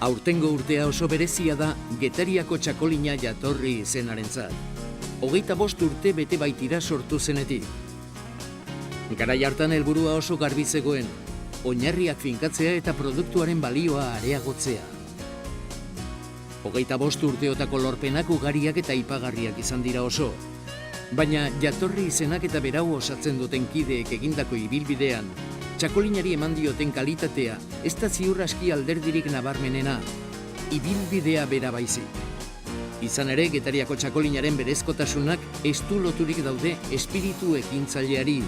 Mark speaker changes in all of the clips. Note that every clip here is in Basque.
Speaker 1: Aurtengo urtea oso berezia da Getariako txakolina jatorri izenarentzat. 25 urte bete baitira sortu zenetik. Garai hartan helburua oso garbi zegoen, oinarriak finkatzea eta produktuaren balioa areagotzea. 25 urteotako lorpenak ugariak eta aipagarriak izan dira oso. Baina jatorri izenak eta berau osatzen duten kideek egindako ibilbidean, txakolinari eman dioten kalitatea ez da ziur aski alderdirik nabarmenena, ibilbidea bera baizik. Izan ere, Getariako txakolinaren berezkotasunak estu loturik daude espiritu ekintzaileari,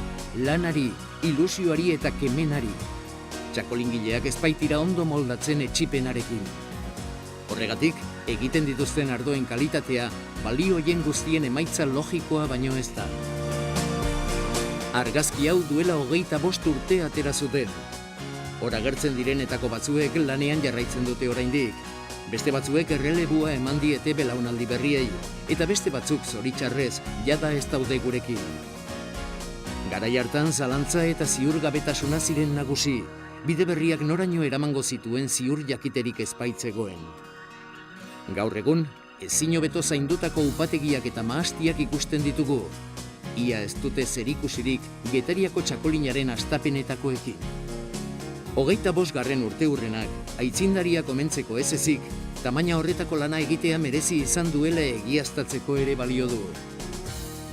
Speaker 1: lanari, ilusioari eta kemenari. Txakolingileak ez baitira ondo moldatzen etsipenarekin. Horregatik, egiten dituzten ardoen kalitatea, balioien guztien emaitza logikoa baino ez da. Argazki hau duela 25 urte atera zuten. Hor agertzen direnetako batzuek lanean jarraitzen dute oraindik. Beste batzuek errelebua eman diete belaunaldi berriei, eta beste batzuk zoritxarrez jada ez daude gurekin. Garai hartan zalantza eta ziurgabetasuna ziren nagusi, bide berriak noraino eramango zituen ziur jakiterik ez baitzegoen. Gaur egun, ezin hobeto zaindutako upategiak eta mahastiak ikusten ditugu. Ia ez dute zerikusirik Getariako txakolinaren hastapenetakoekin. 25. urteurrenak, aitzindaria komentzeko ez ezik, tamaina horretako lana egitea merezi izan duela egiaztatzeko ere balio du.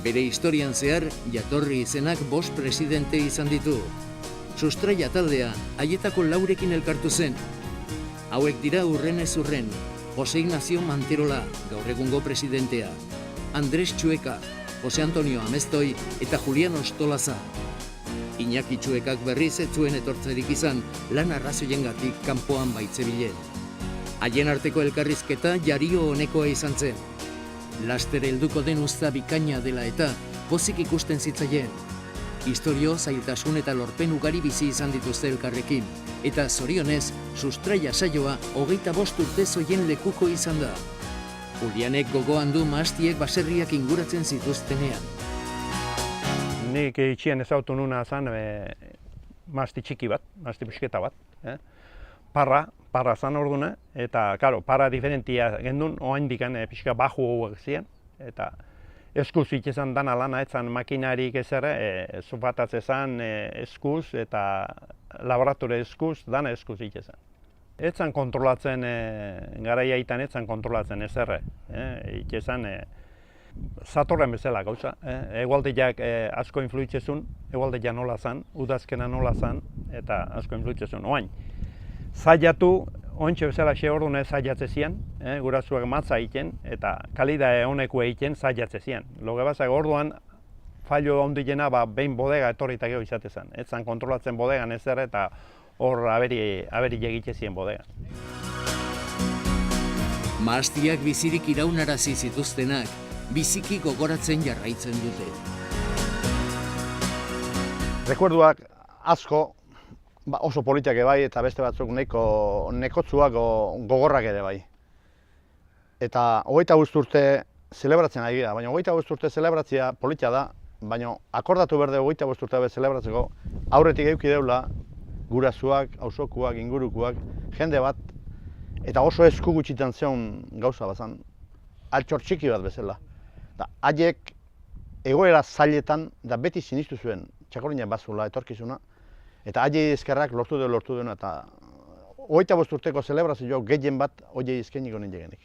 Speaker 1: Bere historian zehar, jatorri izenak 5 presidente izan ditu. Sustraia taldea, haietako 4rekin elkartu zen. Hauek dira urren ez urren, Jose Ignacio Manterola, gaur egungo presidentea, Andres Txueka, Jose Antonio Amestoi eta Julian Ostolaza. Iñaki Txuekak berriz ez zuen etortzerik izan, lan arrazoiengatik kanpoan baitzebilen. Haien arteko elkarrizketa jario honekoa izan zen. Laster helduko den uzta bikaina dela eta pozik ikusten zitzaien. Istorio, zailtasun eta lorpen ugari bizi izan dituzte elkarrekin, eta zorionez, sustraia saioa 25 urte zoien lekuko izan da. Julianek gogoan du mahastiek baserriak inguratzen zituztenean.
Speaker 2: Nik itxien ezautu nuna zan mahasti txiki bat, mahasti pusketa bat. Parra zan ordune, eta, karo, parra diferentia gendun, oaindikan pixka baju hauek ziren, eta eskuz itxezan dana lana, etzan makinarik ezere, zupatatze zan eskuz, eta laboratore eskuz, dana eskuz itxezan. Etzan kontrolatzen, garaiaitan etzan kontrolatzen ezerre, itxezan, zatorren bezala gauza. Egualdeak asko influitzezun, egualdeak nola zan, udazkena nola zan, eta asko influitzezun. Oain, zaiatu, ontxe bezala xe ordune zaiatze zian, gurasoak matza egiten, eta kalidae honeko egiten zaiatze zian. Loge bazak orduan, fallo handiena behin bodega etorrita geho izate zen. Etzan kontrolatzen bodegan ezer eta hor aberi egite zien bodegan.
Speaker 1: Mahastiak bizirik iraunarazi zituztenak, biziki gogoratzen jarraitzen dute.
Speaker 3: Rekuerduak asko oso politiak bai eta beste batzuk nekotzuak gogorrak ere bai. Eta 25 urte zelebratzen ari da, baina 25 urte zelebratzea politia da, baina akordatu berde 25 urte zelebratzeko aurretik eduki deula gurasoak, auzokuak, ingurukuak, jende bat, eta oso esku gutxitan zeon gauza bazan, altxor txiki bat bezala. Haiek egoera zailetan da beti sinistu zuen txakolina bazula etorkizuna, eta haiei eskerrak lortu duena, eta 25 urteko zelebrazio gehien bat horiei eskainiko ningenik.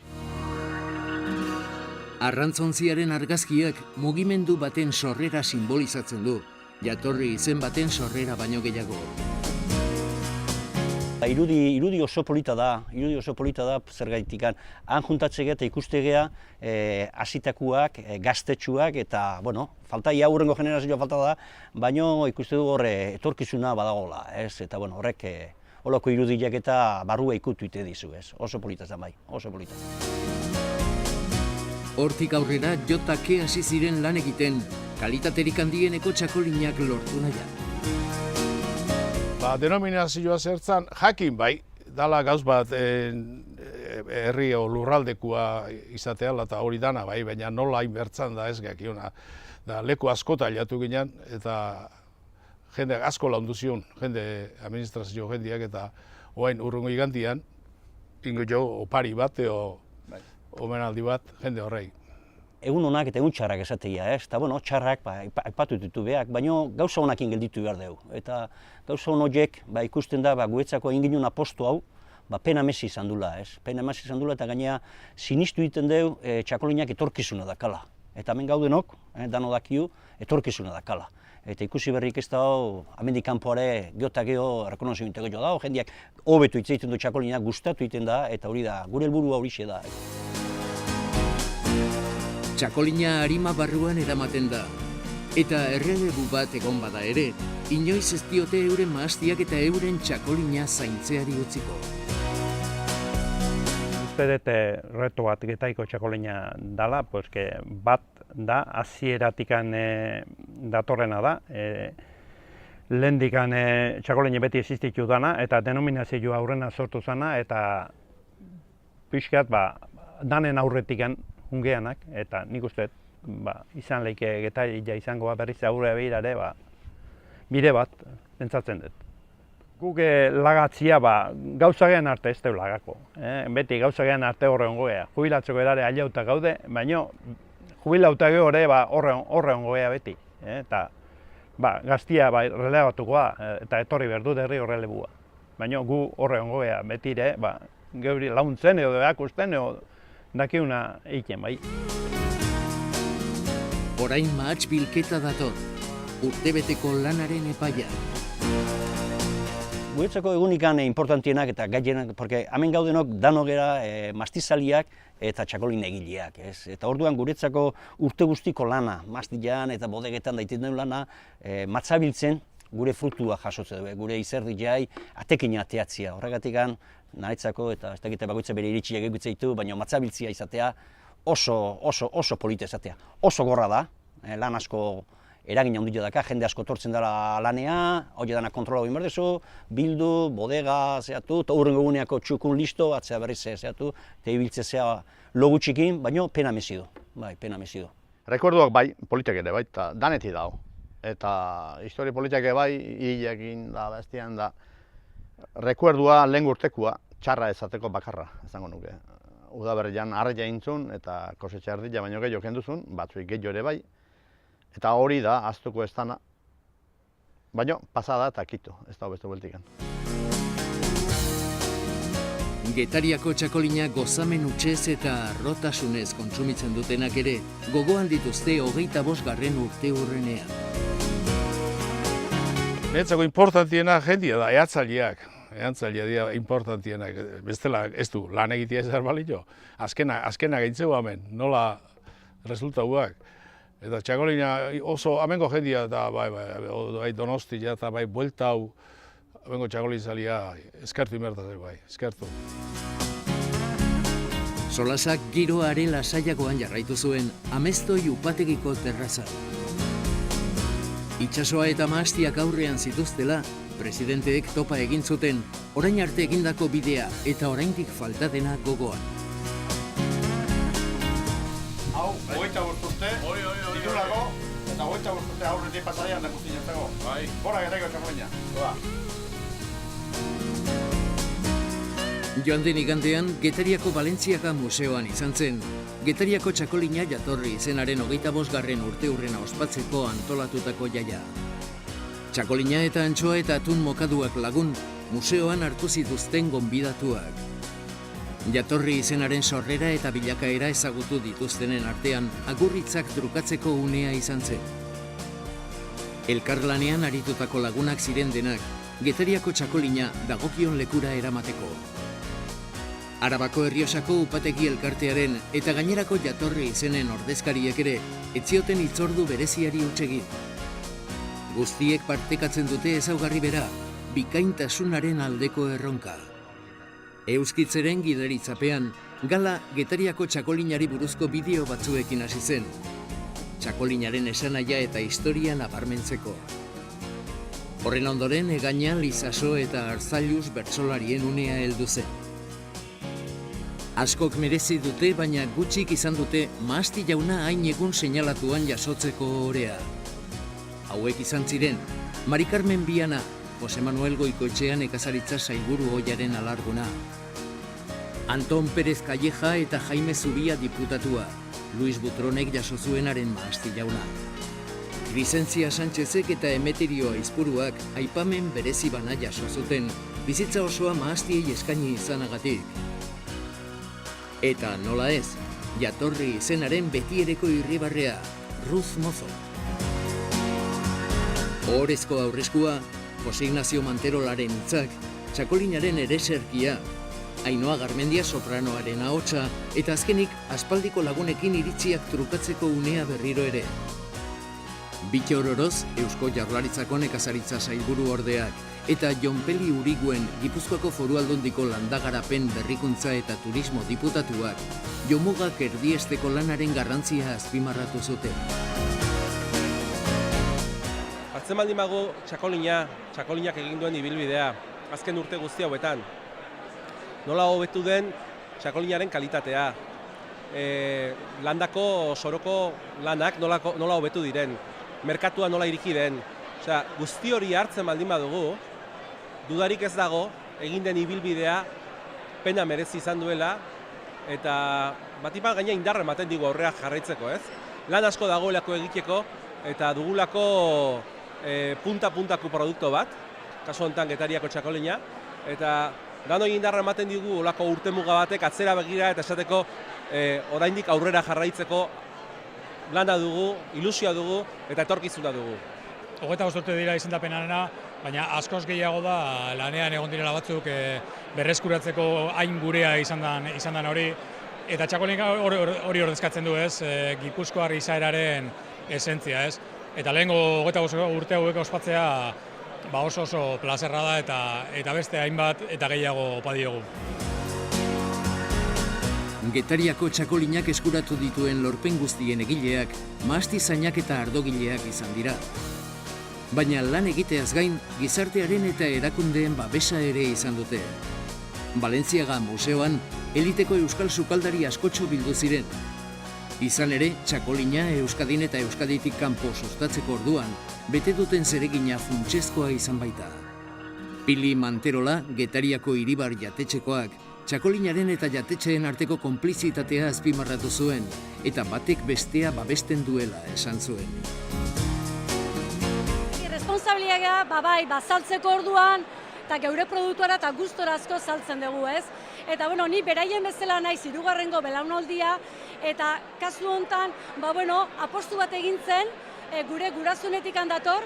Speaker 1: Arrantzontziaren argazkiak mugimendu baten sorrera simbolizatzen du, jatorri izen baten sorrera baino gehiago.
Speaker 4: Irudi oso polita da zergaitikan. Han juntatzea eta ikustegea hasitakoak, gaztetxuak eta, bueno, falta ia hurrengo generazioa falta da, baino ikuste du horre etorkizuna badagola, ez? Eta, bueno, horrek holako irudiak eta barrua ikutu ite dizu, ez? Oso polita zen bai, oso polita.
Speaker 1: Hortik aurrera jotake hasi ziren lan egiten, kalitaterik handieneko txakolinak lortu nahian.
Speaker 5: Denominazioa zertzan jakin bai, dala gauz bat herri o lurraldekua izatea eta hori dana bai, baina nola inbertzan da ez gakiona. Leku askota hilatu ginen eta jende asko laundu zion, jende administrazio jendeak eta oain urrungo igandian, ingo jo, opari bat, omenaldi bat, jende horrei.
Speaker 4: Egun onak eta egun txarrak esateia, ez? Eta, bueno, txarrak, aipatu ditu beak, baina gauza honakin gelditu behar dugu. Eta gauza hon horiek, ikusten da, guretzako egin ginen apostu hau, pena mezi izan dula, ez? Pena mezi izan dula eta gainea sinistu egiten dugu txakolinak etorkizuna dakala. Eta hemen gaudenok, dano dakiu, etorkizuna dakala. Eta ikusi berrik ez da, amendik kanpoare geota geho rekonozimento gehiago da, jendeak hobetu hitz egiten du txakolinak, gustatu egiten da, eta hori da, gure helburua horixe da.
Speaker 1: Txakolina arima barruan eramaten da. Eta errelebu bat egon bada ere, inoiz ez diote euren mahastiak eta euren txakolina zaintzeari utziko.
Speaker 2: Uste dut reto bat Getaiko txakolina dala, bat da, hasieratikan datorrena da. Lehendikan txakolina beti existitu dana, eta denominazioa aurrena sortu zana, eta pixkat danen aurretikan ungeanak, eta nik uste izan leike Getaria izangoa berriz aurrea behirare, bide bat, pentsatzen dut. Guk lagatzia gauza gehan arte ez deu lagako. Beti gauza gehan arte horre ongoea. Jubilatzeko erare aliauta gaude, baina jubilauta geho horre horre ongoea beti. Eta gaztia relebatukoa eta etorri berdu derri horrelebua. Baina gu horre ongoea betire, geuri launtzen edo behakusten edo dakiuna eiken bai.
Speaker 1: Orain mahats bilketa dator, urtebeteko lanaren epaia.
Speaker 4: Guretzako egunikan importantienak eta gaienak, porque hemen gaudenok dano gera mastizaliak eta txakolin egileak. Eta orduan guretzako urte guztiko lana, mastilan eta bodegetan daiten den lana, matzabiltzen gure frutua jasotzen du, gure izerdi jai atekina ateatzia. Horregatik naretzako eta ez dakite bakoitza bere iritsiak egitzeitu, baina matzabiltzia izatea oso polita izatea. Oso gorra da, lan asko eragin handia daka, jende asko tortzen dela lanea, hori dana kontrola egin behar dezu, bildu, bodega, zehatu, eta hurrengo eguneako txukun listo, atzea berriz zehatu, eta ibiltze zea logu txikin, baina pena mezidu, pena mezidu.
Speaker 3: Rekuerduak politak ere bai, eta daneti dago. Eta histori politak bai, hilekin da, bestian da, rekuerdua lehen urtekua, txarra ezateko bakarra, izango nuke. Udaberrian arraia intzun eta kosetxa erdila baino gehiago kenduzun, batzuik gehiago ere bai. Eta hori da, ahaztuko ez dana, baina pasada eta kito, ez da beste bueltikan.
Speaker 1: Getariako txakolina gozamen utxez eta arrotasunez kontsumitzen dutenak ere, gogoan dituzte 25. urte hurrenean.
Speaker 5: Niretzako importantiena jendia da, ehatzaileak dira importantienak, bestela ez du lan egitea ezer balio. Azkena gehitzegoa hemen, nola resultatuak. Eta txakolina oso amengo jendia da, Donostia eta buelta hau, amengo txakolinazalia eskertu inbertatzeko eskertu.
Speaker 1: Solasak giroare lasaiagoan jarraitu zuen Amestoi upategiko terrazan. Itsasoa eta mahastiak aurrean zituztela, presidenteek topa egin zuten, orain arte egindako bidea eta oraindik falta dena gogoan.
Speaker 3: Hau, 25 urte, ditulako, eta 25 urte aurretik pasadian da guztien zago. Bora Getaiko txakolina.
Speaker 1: Joan den igandean, Getariako Balentziaga museoan izan zen. Getariako txakolina jatorri izenaren 25. urte hurrena ospatzeko antolatutako jaia. Txakolina eta antxoa eta atun mokaduak lagun, museoan hartu zituzten gonbidatuak. Jatorri izenaren sorrera eta bilakaera ezagutu dituztenen artean, agurritzak trukatzeko unea izan zen. Elkarlanean aritutako lagunak ziren denak, Getariako txakolina dagokion lekura eramateko. Arabako Errioxako upategi elkartearen eta gainerako jatorri izenen ordezkariek ere, etzioten hitzordu bereziari hutsegin. Guztiek partekatzen dute ezaugarri bera, bikaintasunaren aldeko erronka. Euskitzeren gidaritzapean, gala Getariako txakolinari buruzko bideo batzuekin hasi zen. Txakolinaren esanaia eta historia nabarmentzeko. Horren ondoren, Egaña, Lizaso eta Arzailuz bertsolarien unea heldu zen. Askok merezi dute, baina gutxik izan dute Mahasti jauna hain egun seinalatuan jasotzeko orea. Hauek izan ziren, Mari Carmen Viana, Jose Manuel Goikoetxea nekazaritza sailburu ohiaren alarguna. Anton Pérez Calleja eta Jaime Zubia diputatua, Luis Butronek jaso zuenaren mahasti jauna. Vicentzia Sánchezek eta Emeterio Aizpuruak aipamen berezi bana jaso zuten, bizitza osoa mahastiei eskaini izanagatik. Eta nola ez, jatorri izenaren betiereko irribarrea, Ruth Mozo. Ohorezko aurreskua, Jose Ignacio Manterolaren hitzak, txakolinaren ereserkia, Ainhoa Garmendia sopranoaren ahotsa, eta azkenik aspaldiko lagunekin iritziak trukatzeko unea berriro ere. Bittor Oroz, Eusko Jaurlaritzako nekazaritza sailburu ordeak, eta Jon Peli Uriguen Gipuzkoako Foru Aldundiko landagarapen berrikuntza eta turismo diputatuak, jomugak erdiesteko lanaren garrantzia azpimarratu zuten.
Speaker 6: Hartzen baldin bagu txakolinak egin duen ibilbidea, azken urte guzti hauetan. Nola hobetu den txakolinaren kalitatea, landako soroko lanak nola hobetu diren, merkatua nola iriki den. Osea, guzti hori hartzen baldin badugu, dudarik ez dago, egin den ibilbidea pena merezi izan duela, eta batipan gaina indarra ematen digu aurrera jarraitzeko, ez? Lan asko dagoelako egiteko, eta dugulako punta-puntako produktu bat, kasu honetan Getariako txakolina, eta danoi indarra ematen digu olako urtemuga batek atzera begira eta esateko oraindik aurrera jarraitzeko lana dugu, ilusioa dugu eta etorkizuna dugu.
Speaker 7: 25 urte dira izendapenarena, baina askoz gehiago da lanean egon direla batzuk berreskuratzeko hain gurea izan dan hori. Eta txakolina hori ordezkatzen du, ez, Gipuzkoar izaeraren esentzia, ez. Eta lehengo 25 urte hauek ospatzea oso plazerra da eta beste hainbat eta gehiago opa diogu.
Speaker 1: Getariako txakolinak eskuratu dituen lorpen guztien egileak, mahastizainak eta ardogileak izan dira. Baina lan egiteaz gain, gizartearen eta erakundeen babesa ere izan dute. Balentziaga museoan, eliteko euskal sukaldari askotxo bildu ziren. Izan ere, txakolina Euskadin eta Euskaditik kanpo sustatzeko orduan, bete duten zeregina funtsezkoa izan baita. Pili Manterola, Getariako hiribar jatetxekoak, txakolinaren eta jatetxeen arteko konplizitatea azpimarratu zuen, eta batek bestea babesten duela esan zuen.
Speaker 8: Responsabilitatea, saltzeko orduan, eta geure produktuara eta gustorazko saltzen dugu, ez? Eta, ni beraien bezala naiz hirugarrengo belaunaldia, eta kasu honetan, apostu bat egin zen, gure gurasonetik dator,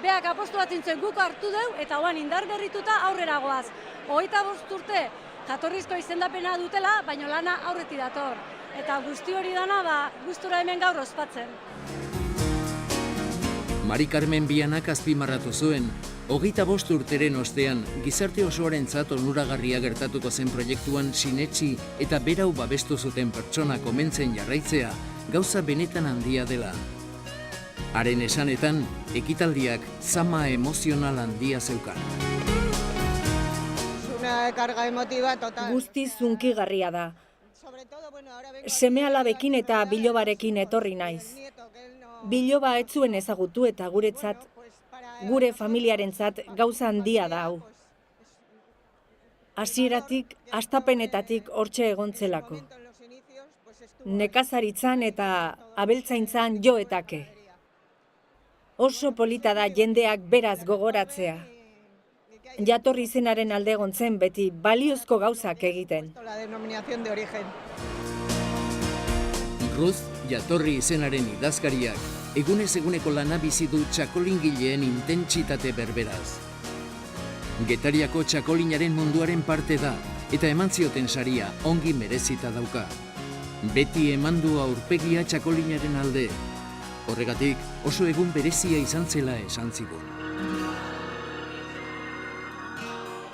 Speaker 8: beak apostu bat egin zen guk hartu dugu, eta indar berrituta aurrera goaz. 25 urte, jatorrizko izendapena dutela, baina lana aurretik dator. Eta guzti hori dana, gustura hemen gaur ospatzen.
Speaker 1: Mari Carmen Bianak azpimarratu zuen, 25 urteren ostean, gizarte osoarentzat onuragarria gertatuko zen proiektuan sinetsi eta berau babestu zuten pertsona komentzen jarraitzea, gauza benetan handia dela. Haren esanetan, ekitaldiak zama emozional handia zeukan.
Speaker 9: Guztiz hunkigarria da. Seme-alabekin eta bilobarekin etorri naiz. Biloba ez zuen ezagutu eta guretzat, gure familiarentzat gauza handia da hau. Hasieratik, hastapenetatik hortxe egontzelako. Nekazaritzan eta abeltzaintzan joetake. Oso polita da jendeak beraz gogoratzea. Jatorri izenaren alde egontzen beti baliozko gauzak egiten.
Speaker 1: Ruth, jatorri izenaren idazkariak, egunez eguneko lana bizi du txakolingileen intentsitate berberaz. Getariako txakolinaren munduaren parte da, eta eman zioten saria ongi merezita dauka. Beti eman du aurpegia txakolinaren alde. Horregatik, oso egun berezia izan zela esan zigun.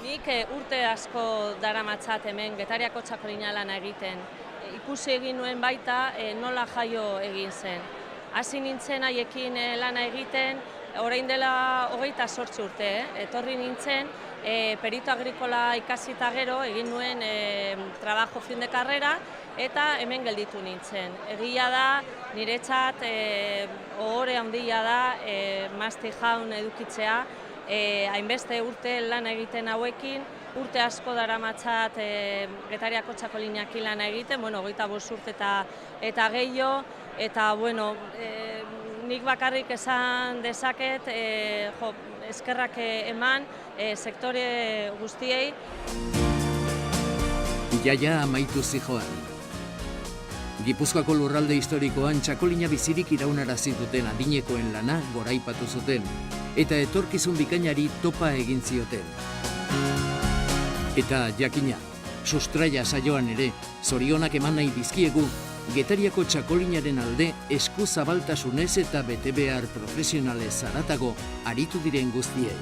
Speaker 10: Nik urte asko daramatzat hemen Getariako txakolina lana egiten. Ikusi egin nuen baita nola jaio egin zen. Hasi nintzen haiekin lana egiten, orain dela 28 urte, etorri nintzen, perito agrikola ikasita gero, egin nuen trabajo fin de carrera, eta hemen gelditu nintzen. Egia da, niretzat ohore handia da, Masti jaun edukitzea, hainbeste urte lan egiten hauekin, urte asko daramatzat Getariako txakolinak lana egiten, 25 urte eta gehiago, eta nik bakarrik esan dezaket, eskerrak eman sektore guztiei.
Speaker 1: Jaia amaitu zijoan. Gipuzkoako lurralde historikoan txakolina bizirik iraunarazi duten adinekoen lana goraipatu zuten, eta etorkizun bikainari topa egin zioten. Eta jakina, sustraia saioan ere, zorionak eman nahi dizkiegu, Getariako txakolinaren alde esku zabaltasunez eta betebehar profesionalez haratago aritu diren guztiei.